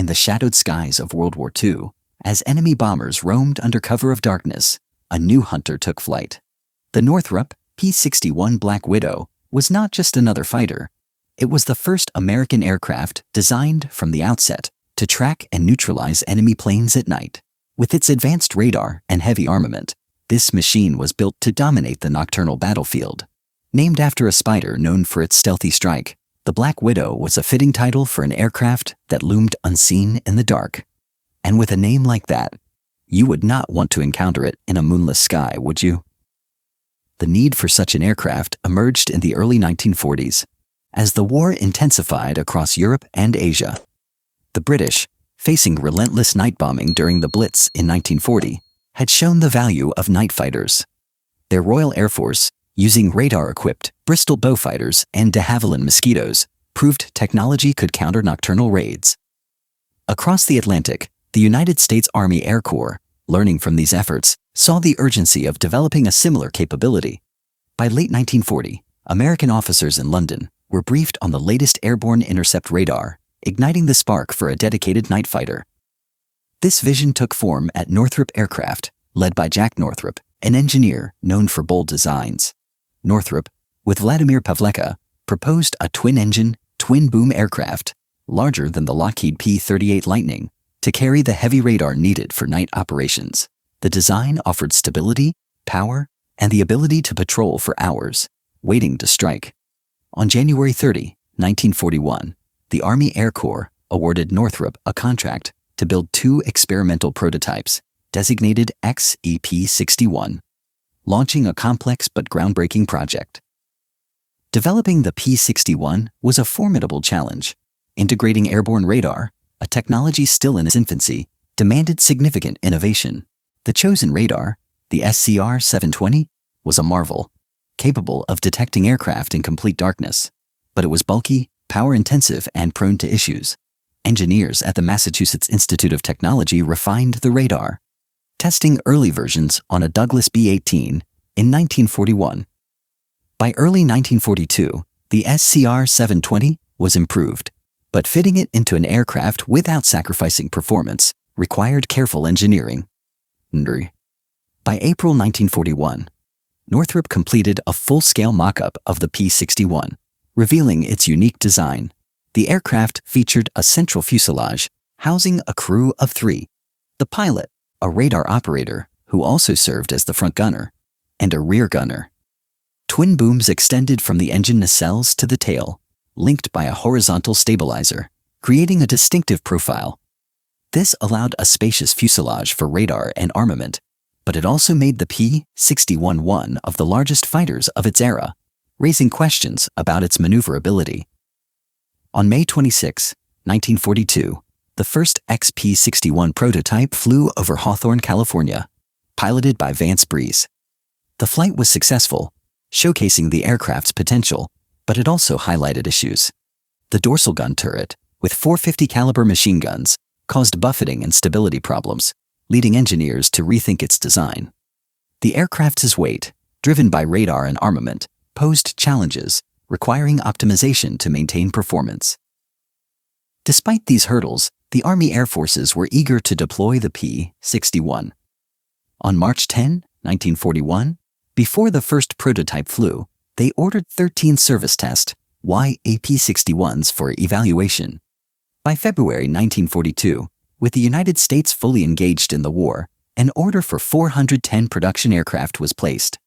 in the shadowed skies of World War II, as enemy bombers roamed under cover of darkness, a new hunter took flight. The Northrop P-61 Black Widow was not just another fighter. It was the first American aircraft designed from the outset to track and neutralize enemy planes at night. With its advanced radar and heavy armament, this machine was built to dominate the nocturnal battlefield. Named after a spider known for its stealthy strike, the Black Widow was a fitting title for an aircraft that loomed unseen in the dark. And with a name like that, you would not want to encounter it in a moonless sky, would you? The need for such an aircraft emerged in the early 1940s, as the war intensified across Europe and Asia. The British, facing relentless night bombing during the Blitz in 1940, had shown the value of night fighters. Their Royal Air Force, using radar-equipped Bristol Beaufighters and de Havilland Mosquitoes, proved technology could counter nocturnal raids. Across the Atlantic, the United States Army Air Corps, learning from these efforts, saw the urgency of developing a similar capability. By late 1940, American officers in London were briefed on the latest airborne intercept radar, igniting the spark for a dedicated night fighter. This vision took form at Northrop Aircraft, led by Jack Northrop, an engineer known for bold designs. Northrop, with Vladimir Pavleka, proposed a twin-engine, twin-boom aircraft, larger than the Lockheed P-38 Lightning, to carry the heavy radar needed for night operations. The design offered stability, power, and the ability to patrol for hours, waiting to strike. On January 30, 1941, the Army Air Corps awarded Northrop a contract to build 2 experimental prototypes, designated XEP-61, launching a complex but groundbreaking project. Developing the P-61 was a formidable challenge. Integrating airborne radar, a technology still in its infancy, demanded significant innovation. The chosen radar, the SCR-720, was a marvel, capable of detecting aircraft in complete darkness. But it was bulky, power-intensive, and prone to issues. Engineers at the Massachusetts Institute of Technology refined the radar, testing early versions on a Douglas B-18 in 1941. By early 1942, the SCR-720 was improved, but fitting it into an aircraft without sacrificing performance required careful engineering. By April 1941, Northrop completed a full-scale mock-up of the P-61, revealing its unique design. The aircraft featured a central fuselage, housing a crew of 3. The pilot, a radar operator who also served as the front gunner, and a rear gunner. Twin booms extended from the engine nacelles to the tail, linked by a horizontal stabilizer, creating a distinctive profile. This allowed a spacious fuselage for radar and armament, but it also made the P-61 one of the largest fighters of its era, raising questions about its maneuverability. On May 26, 1942, the first XP-61 prototype flew over Hawthorne, California, piloted by Vance Breeze. The flight was successful, showcasing the aircraft's potential, but it also highlighted issues. The dorsal gun turret, with 450 caliber machine guns, caused buffeting and stability problems, leading engineers to rethink its design. The aircraft's weight, driven by radar and armament, posed challenges, requiring optimization to maintain performance. Despite these hurdles, the Army Air Forces were eager to deploy the P-61. On March 10, 1941, before the first prototype flew, they ordered 13 service test YAP-61s for evaluation. By February 1942, with the United States fully engaged in the war, an order for 410 production aircraft was placed.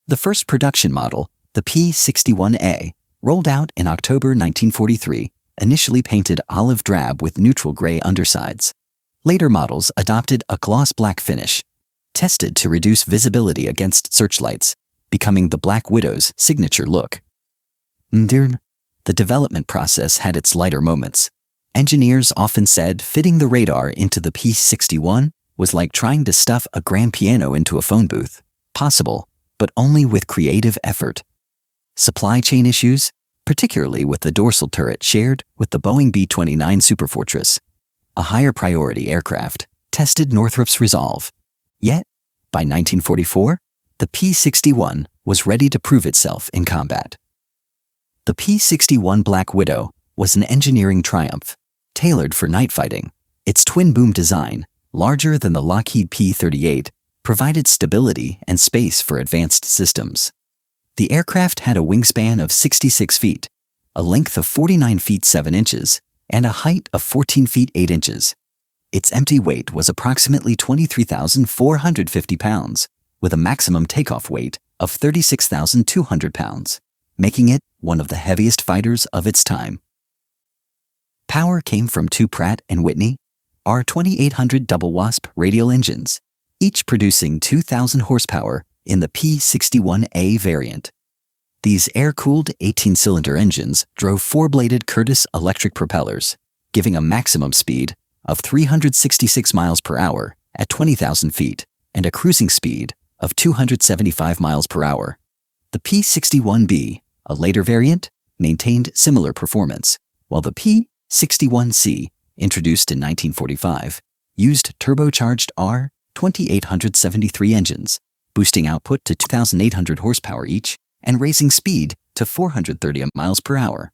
The first production model, the P-61A, rolled out in October 1943, initially painted olive drab with neutral gray undersides. Later models adopted a gloss black finish, tested to reduce visibility against searchlights, becoming the Black Widow's signature look. The development process had its lighter moments. Engineers often said fitting the radar into the P-61 was like trying to stuff a grand piano into a phone booth. Possible, but only with creative effort. Supply chain issues, particularly with the dorsal turret shared with the Boeing B-29 Superfortress, a higher priority aircraft, tested Northrop's resolve. Yet, by 1944, the P-61 was ready to prove itself in combat. The P-61 Black Widow was an engineering triumph, tailored for night fighting, Its twin-boom design, larger than the Lockheed P-38, provided stability and space for advanced systems. The aircraft had a wingspan of 66 feet, a length of 49 feet 7 inches, and a height of 14 feet 8 inches. Its empty weight was approximately 23,450 pounds, with a maximum takeoff weight of 36,200 pounds, making it one of the heaviest fighters of its time. Power came from two Pratt & Whitney R2800 double Wasp radial engines, each producing 2,000 horsepower in the P-61A variant. These air-cooled 18-cylinder engines drove four-bladed Curtiss electric propellers, giving a maximum speed of 366 miles per hour at 20,000 feet and a cruising speed of 275 miles per hour. The P-61B, a later variant, maintained similar performance, while the P-61C, introduced in 1945, used turbocharged R2873 engines, boosting output to 2,800 horsepower each and raising speed to 430 miles per hour.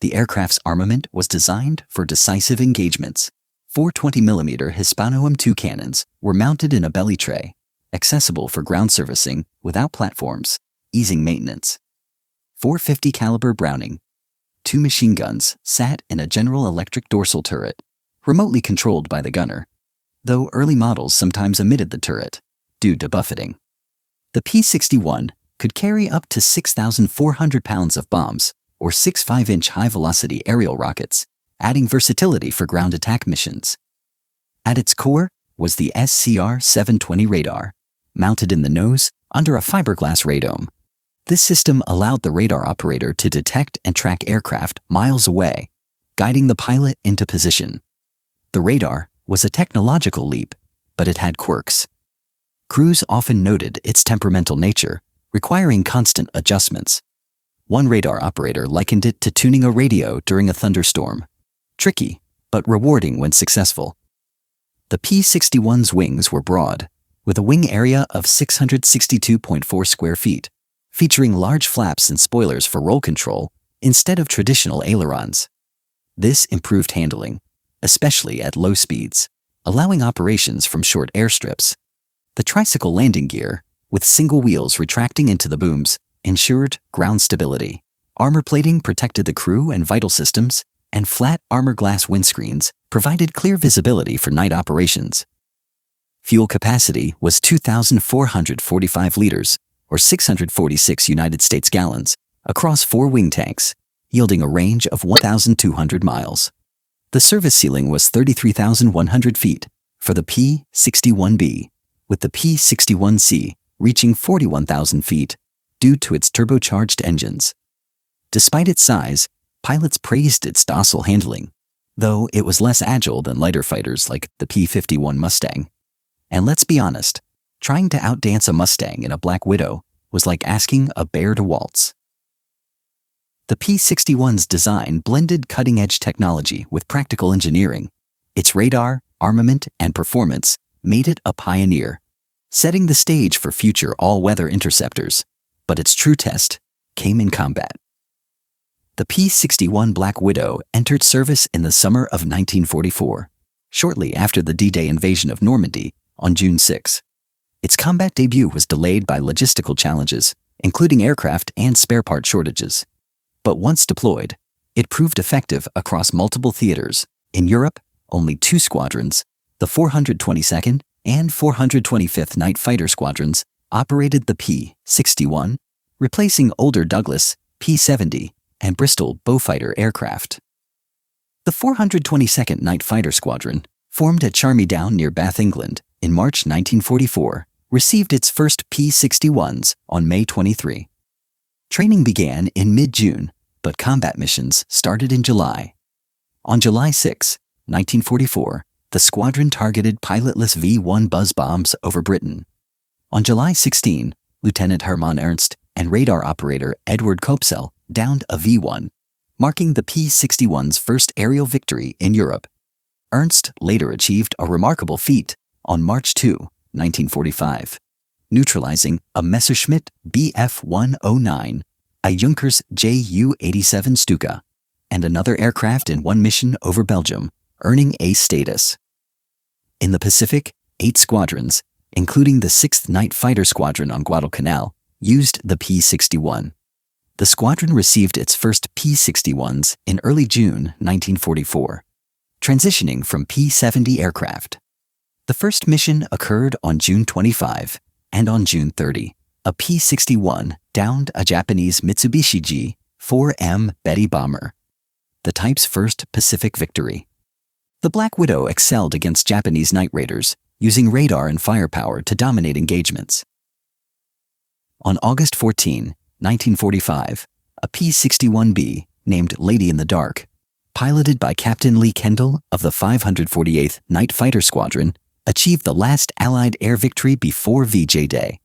The aircraft's armament was designed for decisive engagements. Four 20mm Hispano M2 cannons were mounted in a belly tray, accessible for ground servicing without platforms, easing maintenance. 450 caliber Browning. Two machine guns sat in a General Electric dorsal turret, remotely controlled by the gunner, though early models sometimes omitted the turret due to buffeting. The P-61 could carry up to 6,400 pounds of bombs or 6 5-inch high-velocity aerial rockets, adding versatility for ground attack missions. At its core was the SCR-720 radar, mounted in the nose under a fiberglass radome. This system allowed the radar operator to detect and track aircraft miles away, guiding the pilot into position. The radar was a technological leap, but it had quirks. Crews often noted its temperamental nature, requiring constant adjustments. One radar operator likened it to tuning a radio during a thunderstorm. Tricky, but rewarding when successful. The P-61's wings were broad, with a wing area of 662.4 square feet, featuring large flaps and spoilers for roll control instead of traditional ailerons. This improved handling, especially at low speeds, allowing operations from short airstrips. The tricycle landing gear, with single wheels retracting into the booms, ensured ground stability. Armor plating protected the crew and vital systems, and flat armor glass windscreens provided clear visibility for night operations. Fuel capacity was 2,445 liters, or 646 United States gallons, across 4 wing tanks, yielding a range of 1,200 miles. The service ceiling was 33,100 feet for the P-61B, with the P-61C reaching 41,000 feet due to its turbocharged engines. Despite its size, pilots praised its docile handling, though it was less agile than lighter fighters like the P-51 Mustang. And let's be honest, trying to outdance a Mustang in a Black Widow was like asking a bear to waltz. The P-61's design blended cutting-edge technology with practical engineering. Its radar, armament, and performance made it a pioneer, setting the stage for future all-weather interceptors. But its true test came in combat. The P-61 Black Widow entered service in the summer of 1944, shortly after the D-Day invasion of Normandy on June 6. Its combat debut was delayed by logistical challenges, including aircraft and spare part shortages. But once deployed, it proved effective across multiple theaters. In Europe, only 2 squadrons, the 422nd and 425th Night Fighter Squadrons, operated the P-61, replacing older Douglas P-70 and Bristol Beaufighter aircraft. The 422nd Night Fighter Squadron, formed at Charmy Down near Bath, England, in March 1944, received its first P-61s on May 23. Training began in mid-June, but combat missions started in July. On July 6, 1944, the squadron targeted pilotless V-1 buzz bombs over Britain. On July 16, Lieutenant Hermann Ernst and radar operator Edward Kopsel downed a V-1, marking the P-61's first aerial victory in Europe. Ernst later achieved a remarkable feat on March 2, 1945, neutralizing a Messerschmitt Bf-109, a Junkers Ju-87 Stuka, and another aircraft in one mission over Belgium, earning A status. In the Pacific, 8 squadrons, including the 6th Night Fighter Squadron on Guadalcanal, used the P-61. The squadron received its first P-61s in early June 1944, transitioning from P-70 aircraft. The first mission occurred on June 25, and on June 30, a P-61 downed a Japanese Mitsubishi G-4M Betty bomber, the type's first Pacific victory. The Black Widow excelled against Japanese night raiders, using radar and firepower to dominate engagements. On August 14, 1945, a P-61B, named Lady in the Dark, piloted by Captain Lee Kendall of the 548th Night Fighter Squadron, achieved the last Allied air victory before VJ Day.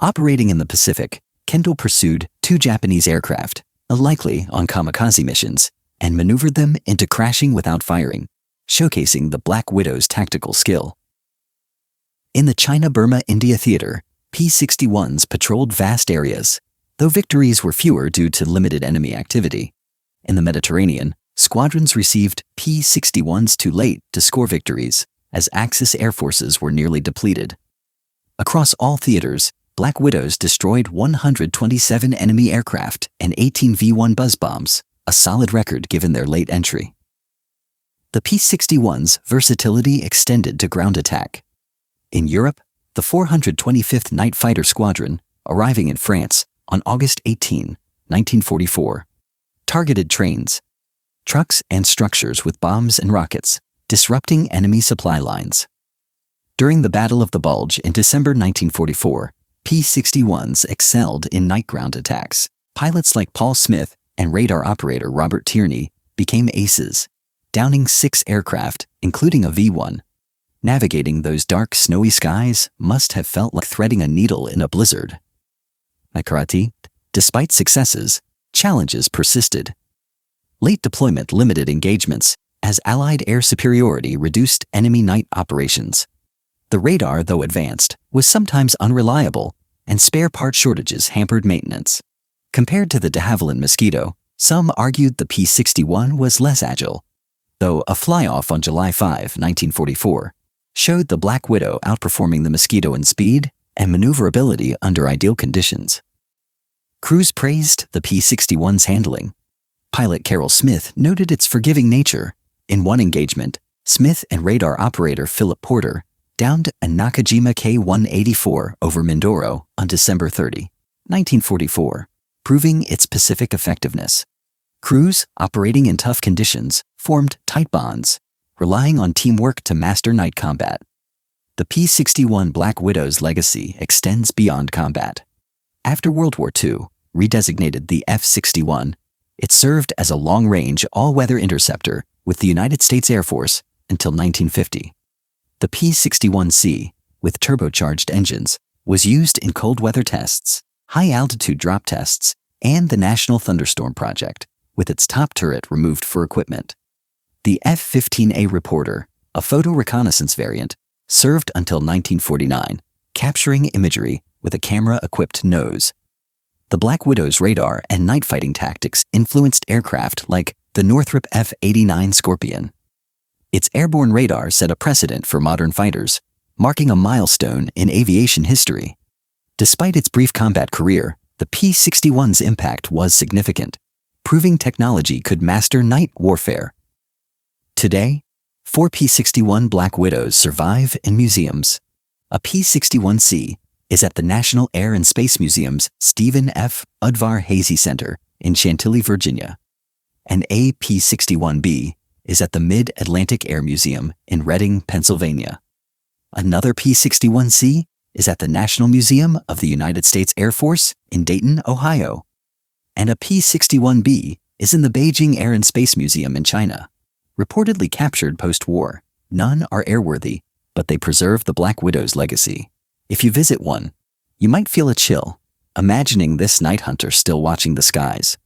Operating in the Pacific, Kendall pursued 2 Japanese aircraft, likely on kamikaze missions, and maneuvered them into crashing without firing, showcasing the Black Widow's tactical skill. In the China-Burma-India theater, P-61s patrolled vast areas, though victories were fewer due to limited enemy activity. In the Mediterranean, squadrons received P-61s too late to score victories, as Axis air forces were nearly depleted. Across all theaters, Black Widows destroyed 127 enemy aircraft and 18 V-1 buzz bombs, a solid record given their late entry. The P-61's versatility extended to ground attack. In Europe, the 425th Night Fighter Squadron, arriving in France on August 18, 1944, targeted trains, trucks, and structures with bombs and rockets, disrupting enemy supply lines. During the Battle of the Bulge in December 1944, P-61s excelled in night ground attacks. Pilots like Paul Smith and radar operator Robert Tierney became aces, downing 6 aircraft, including a V-1. Navigating those dark, snowy skies must have felt like threading a needle in a blizzard. Despite successes, challenges persisted. Late deployment limited engagements as Allied air superiority reduced enemy night operations. The radar, though advanced, was sometimes unreliable, and spare part shortages hampered maintenance. Compared to the de Havilland Mosquito, some argued the P-61 was less agile, though a fly-off on July 5, 1944, showed the Black Widow outperforming the Mosquito in speed and maneuverability under ideal conditions. Crews praised the P-61's handling. Pilot Carol Smith noted its forgiving nature. In one engagement, Smith and radar operator Philip Porter downed a Nakajima K-184 over Mindoro on December 30, 1944, proving its Pacific effectiveness. Crews operating in tough conditions formed tight bonds, relying on teamwork to master night combat. The P-61 Black Widow's legacy extends beyond combat. After World War II, redesignated the F-61, it served as a long-range all-weather interceptor with the United States Air Force until 1950. The P-61C, with turbocharged engines, was used in cold-weather tests, high-altitude drop tests, and the National Thunderstorm Project, with its top turret removed for equipment. The F-15A Reporter, a photo reconnaissance variant, served until 1949, capturing imagery with a camera-equipped nose. The Black Widow's radar and night fighting tactics influenced aircraft like the Northrop F-89 Scorpion. Its airborne radar set a precedent for modern fighters, marking a milestone in aviation history. Despite its brief combat career, the P-61's impact was significant, proving technology could master night warfare. Today, 4 P-61 Black Widows survive in museums. A P-61C is at the National Air and Space Museum's Stephen F. Udvar Hazy Center in Chantilly, Virginia. And a P-61B is at the Mid-Atlantic Air Museum in Reading, Pennsylvania. Another P-61C is at the National Museum of the United States Air Force in Dayton, Ohio. And a P-61B is in the Beijing Air and Space Museum in China. Reportedly captured post-war, none are airworthy, but they preserve the Black Widow's legacy. If you visit one, you might feel a chill, imagining this night hunter still watching the skies.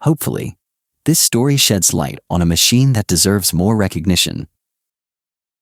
Hopefully, this story sheds light on a machine that deserves more recognition